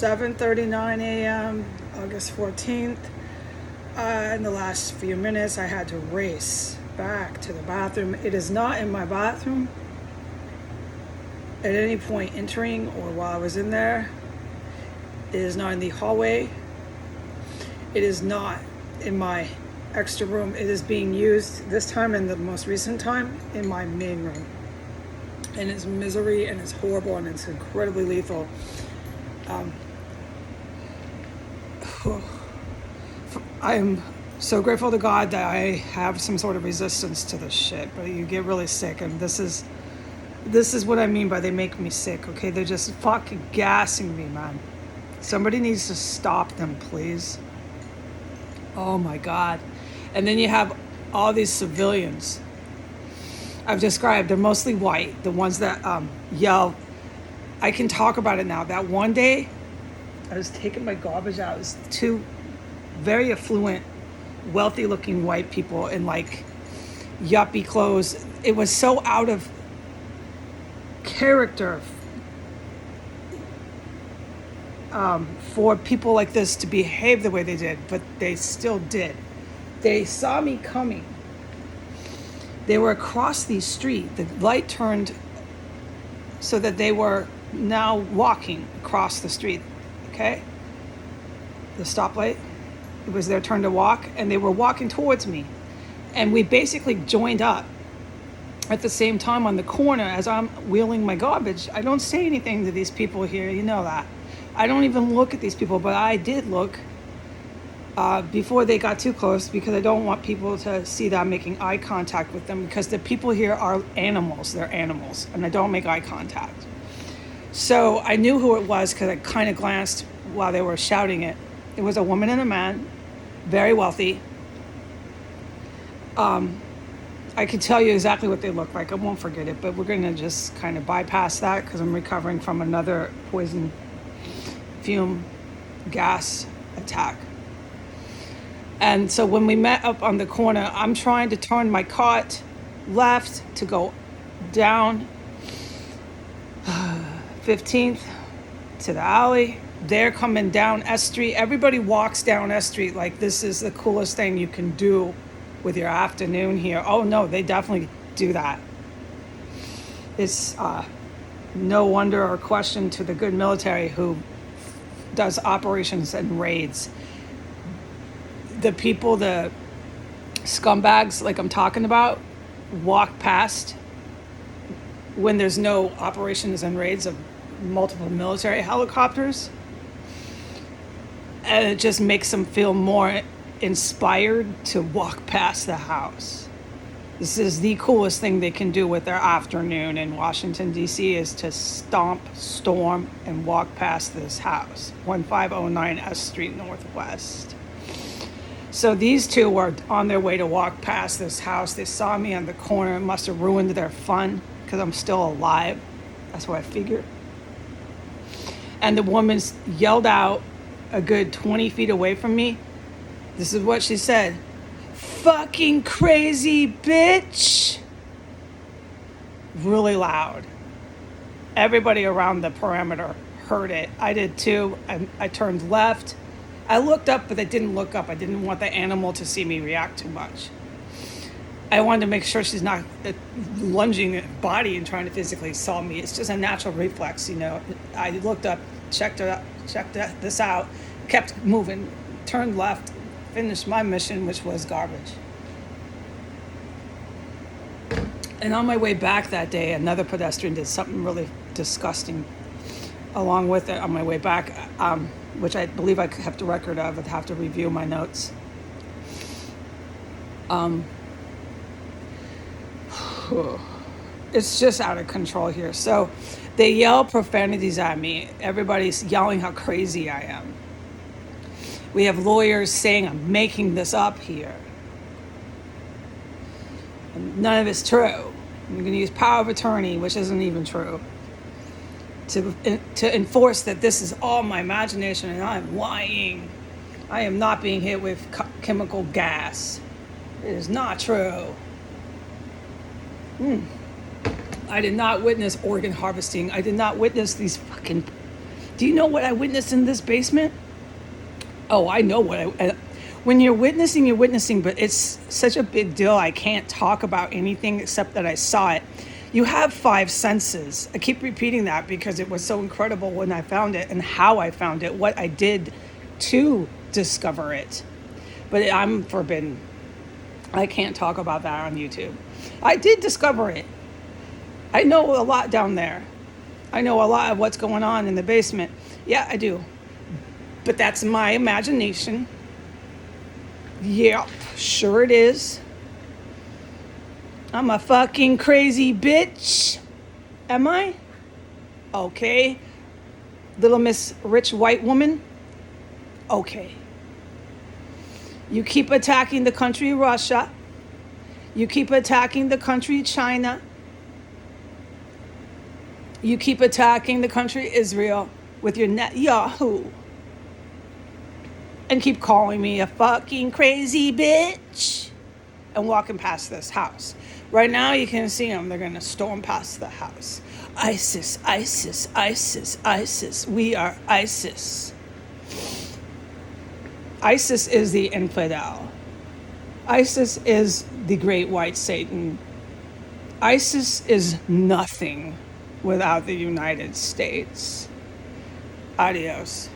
7:39 a.m. August 14th. In the last few minutes, I had to race back to the bathroom. It is not in my bathroom at any point entering or while I was in there. It is not in the hallway. It is not in my extra room. It is being used this time and the most recent time in my main room. And it's misery and it's horrible and it's incredibly lethal. I am so grateful to God that I have some sort of resistance to this shit, but you get really sick, and this is what I mean by they make me sick, okay? They're just fucking gassing me, man. Somebody needs to stop them, please. Oh my God. And then you have all these civilians. I've described, they're mostly white, the ones that yell. I can talk about it now. That one day, I was taking my garbage out. It was two very affluent, wealthy looking white people in like yuppie clothes. It was so out of character for people like this to behave the way they did, but they still did. They saw me coming. They were across the street. The light turned so that they were now walking across the street, okay? The stoplight. It was their turn to walk, and they were walking towards me. And we basically joined up at the same time on the corner as I'm wheeling my garbage. I don't say anything to these people here, you know that. I don't even look at these people, but I did look before they got too close, because I don't want people to see that I'm making eye contact with them, because the people here are animals. They're animals, and I don't make eye contact. So I knew who it was because I kind of glanced while they were shouting it. It was a woman and a man, very wealthy. I can tell you exactly what they look like. I won't forget it, but we're going to just kind of bypass that because I'm recovering from another poison fume gas attack. And so when we met up on the corner, I'm trying to turn my cart left to go down 15th to the alley. They're coming down S Street. Everybody walks down S Street like this is the coolest thing you can do with your afternoon here. Oh no, they definitely do that. It's no wonder or question to the good military who does operations and raids. The people, the scumbags like I'm talking about, walk past when there's no operations and raids of multiple military helicopters. And it just makes them feel more inspired to walk past the house. This is the coolest thing they can do with their afternoon in Washington, D.C. is to stomp, storm, and walk past this house, 1509 S Street Northwest. So these two were on their way to walk past this house. They saw me on the corner. It must have ruined their fun because I'm still alive. That's what I figured. And the woman yelled out a good 20 feet away from me. This is what she said. "Fucking crazy bitch." Really loud. Everybody around the perimeter heard it. I did too. I turned left. I looked up, but I didn't look up. I didn't want the animal to see me react too much. I wanted to make sure she's not lunging her body and trying to physically saw me. It's just a natural reflex, you know. I looked up, checked this out, kept moving, turned left, finished my mission, which was garbage. And on my way back that day, another pedestrian did something really disgusting along with it on my way back, which I believe I kept a record of. I'd have to review my notes. It's just out of control here. So they yell profanities at me. Everybody's yelling how crazy I am. We have lawyers saying I'm making this up here. And none of it's true. I'm going to use power of attorney, which isn't even true, to enforce that this is all my imagination and I'm lying. I am not being hit with chemical gas. It is not true. I did not witness organ harvesting. I did not witness these Do you know what I witnessed in this basement? Oh, I know what when you're witnessing, but it's such a big deal. I can't talk about anything except that I saw it. You have five senses. I keep repeating that because it was so incredible when I found it and how I found it, what I did to discover it. But I'm forbidden. I can't talk about that on YouTube. I did discover it. I know a lot down there. I know a lot of what's going on in the basement. Yeah, I do. But that's my imagination. Yep, sure it is. I'm a fucking crazy bitch. Am I? Okay. Little Miss Rich White Woman? Okay. You keep attacking the country Russia. You keep attacking the country China. You keep attacking the country Israel with your Netanyahu. And keep calling me a fucking crazy bitch. And walking past this house. Right now you can see them. They're going to storm past the house. ISIS, ISIS, ISIS, ISIS. We are ISIS. ISIS is the infidel. ISIS is the great white Satan. ISIS is nothing without the United States. Adios.